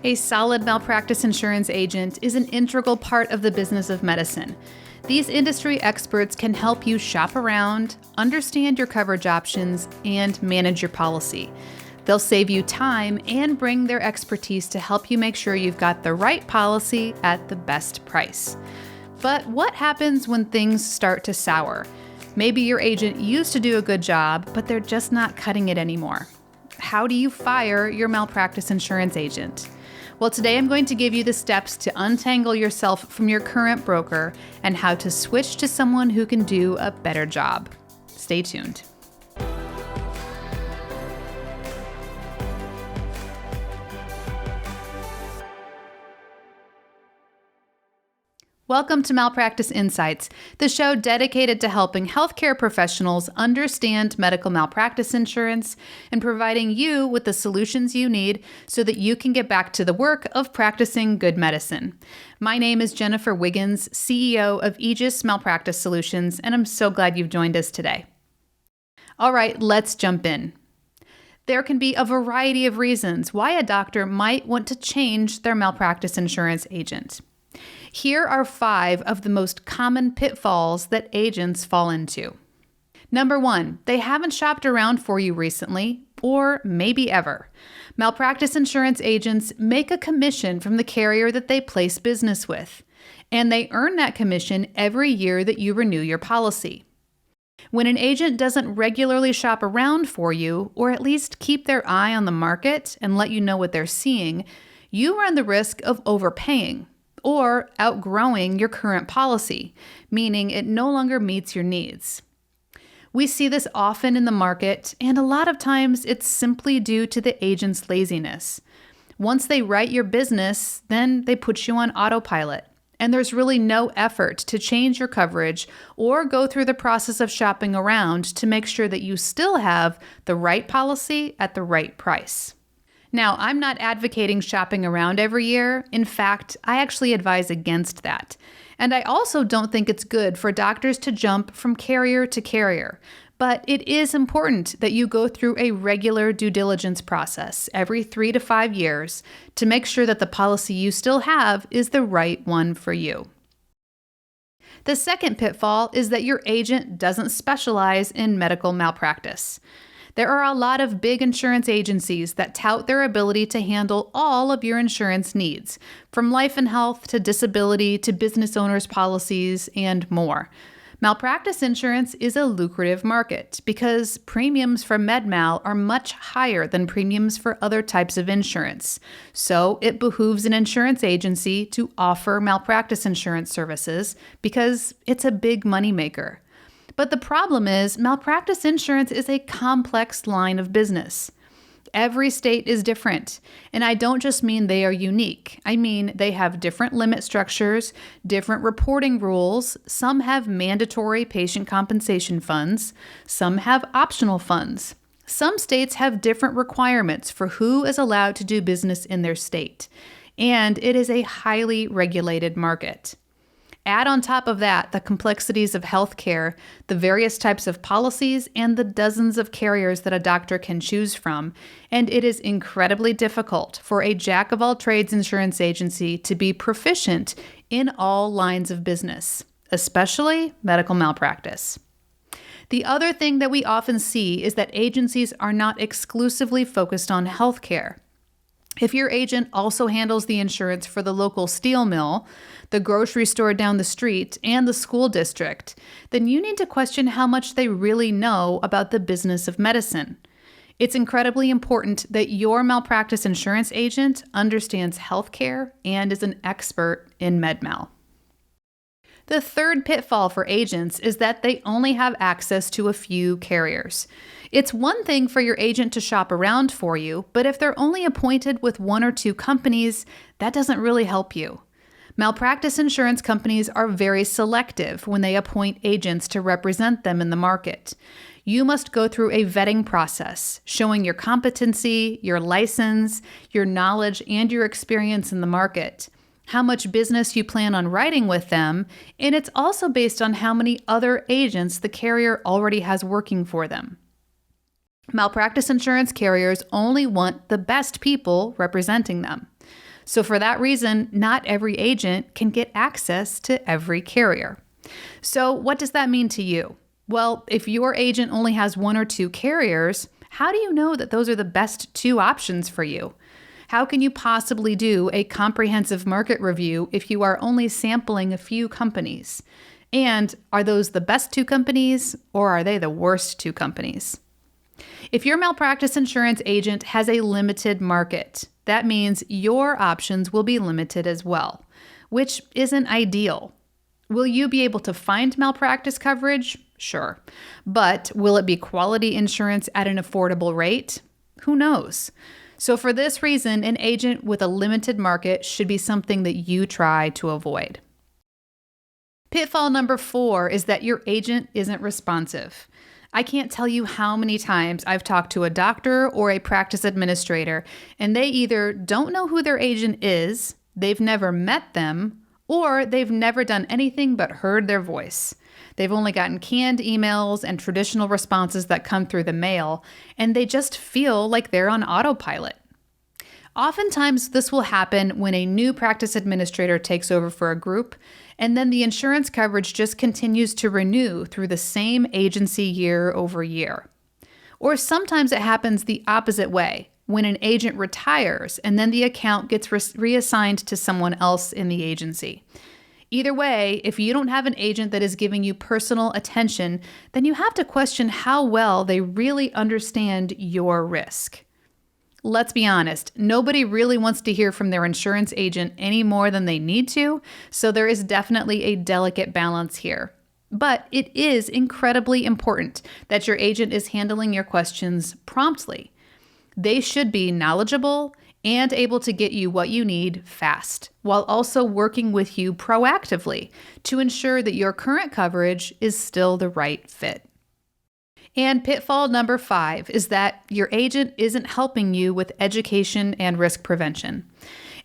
A solid malpractice insurance agent is an integral part of the business of medicine. These industry experts can help you shop around, understand your coverage options, and manage your policy. They'll save you time and bring their expertise to help you make sure you've got the right policy at the best price. But what happens when things start to sour? Maybe your agent used to do a good job, but they're just not cutting it anymore. How do you fire your malpractice insurance agent? Well, today I'm going to give you the steps to untangle yourself from your current broker and how to switch to someone who can do a better job. Stay tuned. Welcome to Malpractice Insights, the show dedicated to helping healthcare professionals understand medical malpractice insurance and providing you with the solutions you need so that you can get back to the work of practicing good medicine. My name is Jennifer Wiggins, CEO of Aegis Malpractice Solutions, and I'm so glad you've joined us today. All right, let's jump in. There can be a variety of reasons why a doctor might want to change their malpractice insurance agent. Here are 5 of the most common pitfalls that agents fall into. Number 1, they haven't shopped around for you recently, or maybe ever. Malpractice insurance agents make a commission from the carrier that they place business with, and they earn that commission every year that you renew your policy. When an agent doesn't regularly shop around for you, or at least keep their eye on the market and let you know what they're seeing, you run the risk of overpaying or outgrowing your current policy, meaning it no longer meets your needs. We see this often in the market, and a lot of times it's simply due to the agent's laziness. Once they write your business, then they put you on autopilot, and there's really no effort to change your coverage or go through the process of shopping around to make sure that you still have the right policy at the right price. Now, I'm not advocating shopping around every year. In fact, I actually advise against that. And I also don't think it's good for doctors to jump from carrier to carrier. But it is important that you go through a regular due diligence process every 3 to 5 years to make sure that the policy you still have is the right one for you. The second pitfall is that your agent doesn't specialize in medical malpractice. There are a lot of big insurance agencies that tout their ability to handle all of your insurance needs, from life and health to disability to business owners' policies and more. Malpractice insurance is a lucrative market because premiums for MedMal are much higher than premiums for other types of insurance. So it behooves an insurance agency to offer malpractice insurance services because it's a big moneymaker. But the problem is, malpractice insurance is a complex line of business. Every state is different, and I don't just mean they are unique. I mean they have different limit structures, different reporting rules. Some have mandatory patient compensation funds. Some have optional funds. Some states have different requirements for who is allowed to do business in their state, and it is a highly regulated market. Add on top of that the complexities of healthcare, the various types of policies, and the dozens of carriers that a doctor can choose from, and it is incredibly difficult for a jack-of-all-trades insurance agency to be proficient in all lines of business, especially medical malpractice. The other thing that we often see is that agencies are not exclusively focused on healthcare. If your agent also handles the insurance for the local steel mill, the grocery store down the street, and the school district, then you need to question how much they really know about the business of medicine. It's incredibly important that your malpractice insurance agent understands healthcare and is an expert in MedMal. The third pitfall for agents is that they only have access to a few carriers. It's one thing for your agent to shop around for you, but if they're only appointed with 1 or 2 companies, that doesn't really help you. Malpractice insurance companies are very selective when they appoint agents to represent them in the market. You must go through a vetting process, showing your competency, your license, your knowledge, and your experience in the market, how much business you plan on writing with them, and it's also based on how many other agents the carrier already has working for them. Malpractice insurance carriers only want the best people representing them. So for that reason, not every agent can get access to every carrier. So what does that mean to you? Well, if your agent only has one or two carriers, how do you know that those are the best two options for you? How can you possibly do a comprehensive market review if you are only sampling a few companies? And are those the best two companies, or are they the worst two companies? If your malpractice insurance agent has a limited market, that means your options will be limited as well, which isn't ideal. Will you be able to find malpractice coverage? Sure. But will it be quality insurance at an affordable rate? Who knows? So for this reason, an agent with a limited market should be something that you try to avoid. Pitfall number 4 is that your agent isn't responsive. I can't tell you how many times I've talked to a doctor or a practice administrator, and they either don't know who their agent is, they've never met them, or they've never done anything but heard their voice. They've only gotten canned emails and traditional responses that come through the mail, and they just feel like they're on autopilot. Oftentimes, this will happen when a new practice administrator takes over for a group, and then the insurance coverage just continues to renew through the same agency year over year. Or sometimes it happens the opposite way, when an agent retires and then the account gets reassigned to someone else in the agency. Either way, if you don't have an agent that is giving you personal attention, then you have to question how well they really understand your risk. Let's be honest, nobody really wants to hear from their insurance agent any more than they need to, so there is definitely a delicate balance here. But it is incredibly important that your agent is handling your questions promptly. They should be knowledgeable and able to get you what you need fast, while also working with you proactively to ensure that your current coverage is still the right fit. And pitfall number 5 is that your agent isn't helping you with education and risk prevention.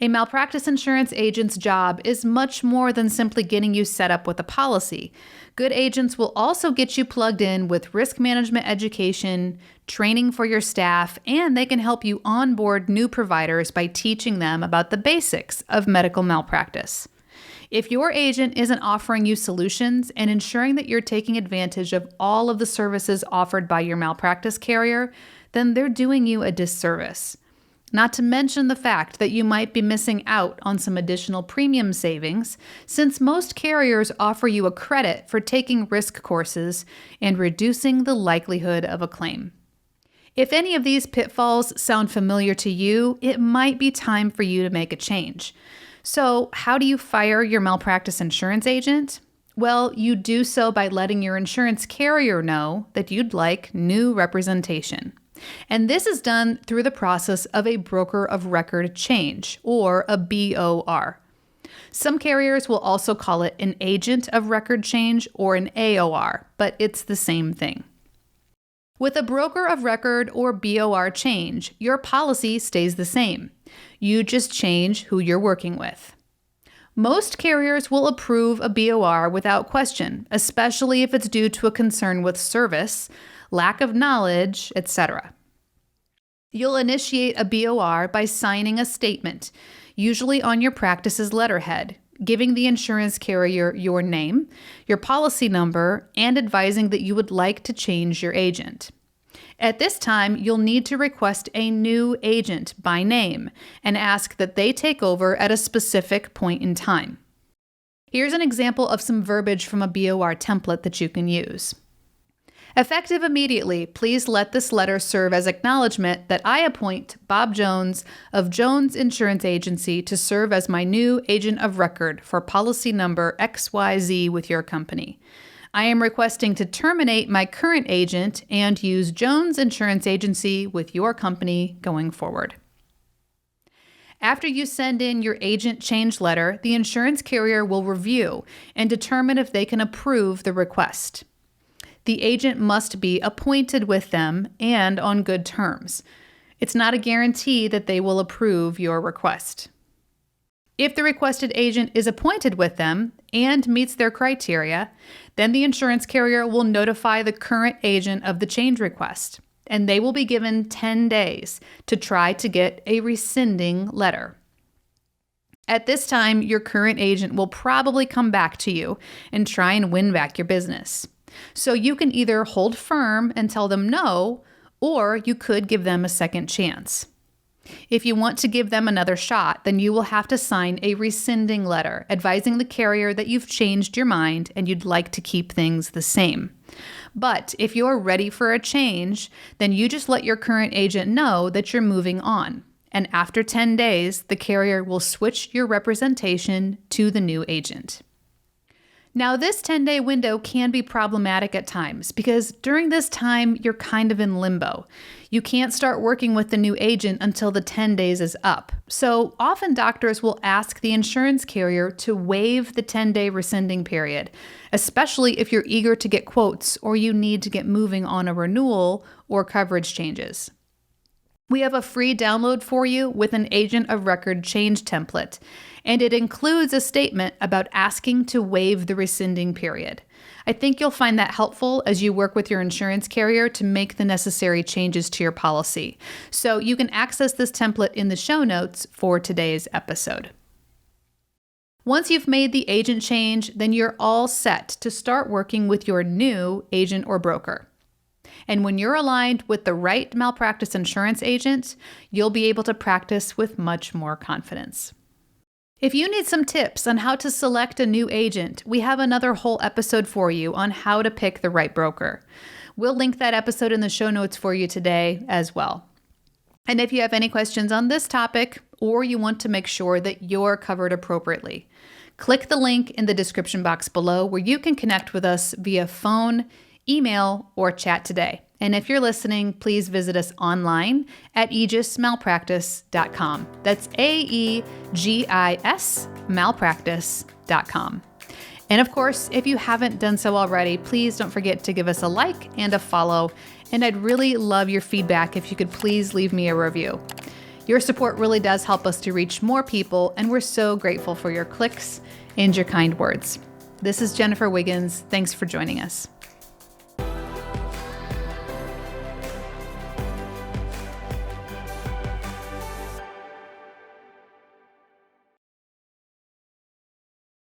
A malpractice insurance agent's job is much more than simply getting you set up with a policy. Good agents will also get you plugged in with risk management education, training for your staff, and they can help you onboard new providers by teaching them about the basics of medical malpractice. If your agent isn't offering you solutions and ensuring that you're taking advantage of all of the services offered by your malpractice carrier, then they're doing you a disservice. Not to mention the fact that you might be missing out on some additional premium savings, since most carriers offer you a credit for taking risk courses and reducing the likelihood of a claim. If any of these pitfalls sound familiar to you, it might be time for you to make a change. So, how do you fire your malpractice insurance agent? Well, you do so by letting your insurance carrier know that you'd like new representation. And this is done through the process of a broker of record change, or a BOR. Some carriers will also call it an agent of record change or an AOR, but it's the same thing. With a broker of record or BOR change, your policy stays the same. You just change who you're working with. Most carriers will approve a BOR without question, especially if it's due to a concern with service, lack of knowledge, etc. You'll initiate a BOR by signing a statement, usually on your practice's letterhead, giving the insurance carrier your name, your policy number, and advising that you would like to change your agent. At this time, you'll need to request a new agent by name and ask that they take over at a specific point in time. Here's an example of some verbiage from a BOR template that you can use. Effective immediately, please let this letter serve as acknowledgement that I appoint Bob Jones of Jones Insurance Agency to serve as my new agent of record for policy number XYZ with your company. I am requesting to terminate my current agent and use Jones Insurance Agency with your company going forward. After you send in your agent change letter, the insurance carrier will review and determine if they can approve the request. The agent must be appointed with them and on good terms. It's not a guarantee that they will approve your request. If the requested agent is appointed with them and meets their criteria, then the insurance carrier will notify the current agent of the change request, and they will be given 10 days to try to get a rescinding letter. At this time, your current agent will probably come back to you and try and win back your business. So you can either hold firm and tell them no, or you could give them a second chance. If you want to give them another shot, then you will have to sign a rescinding letter advising the carrier that you've changed your mind and you'd like to keep things the same. But if you're ready for a change, then you just let your current agent know that you're moving on. And after 10 days, the carrier will switch your representation to the new agent. Now, this 10-day window can be problematic at times because during this time, you're kind of in limbo. You can't start working with the new agent until the 10 days is up. So often doctors will ask the insurance carrier to waive the 10-day rescinding period, especially if you're eager to get quotes or you need to get moving on a renewal or coverage changes. We have a free download for you with an agent of record change template, and it includes a statement about asking to waive the rescinding period. I think you'll find that helpful as you work with your insurance carrier to make the necessary changes to your policy. So you can access this template in the show notes for today's episode. Once you've made the agent change, then you're all set to start working with your new agent or broker. And when you're aligned with the right malpractice insurance agent, you'll be able to practice with much more confidence. If you need some tips on how to select a new agent, we have another whole episode for you on how to pick the right broker. We'll link that episode in the show notes for you today as well. And if you have any questions on this topic, or you want to make sure that you're covered appropriately, click the link in the description box below where you can connect with us via phone, email, or chat today. And if you're listening, please visit us online at aegismalpractice.com. That's AEGIS malpractice.com. And of course, if you haven't done so already, please don't forget to give us a like and a follow. And I'd really love your feedback if you could please leave me a review. Your support really does help us to reach more people, and we're so grateful for your clicks and your kind words. This is Jennifer Wiggins. Thanks for joining us.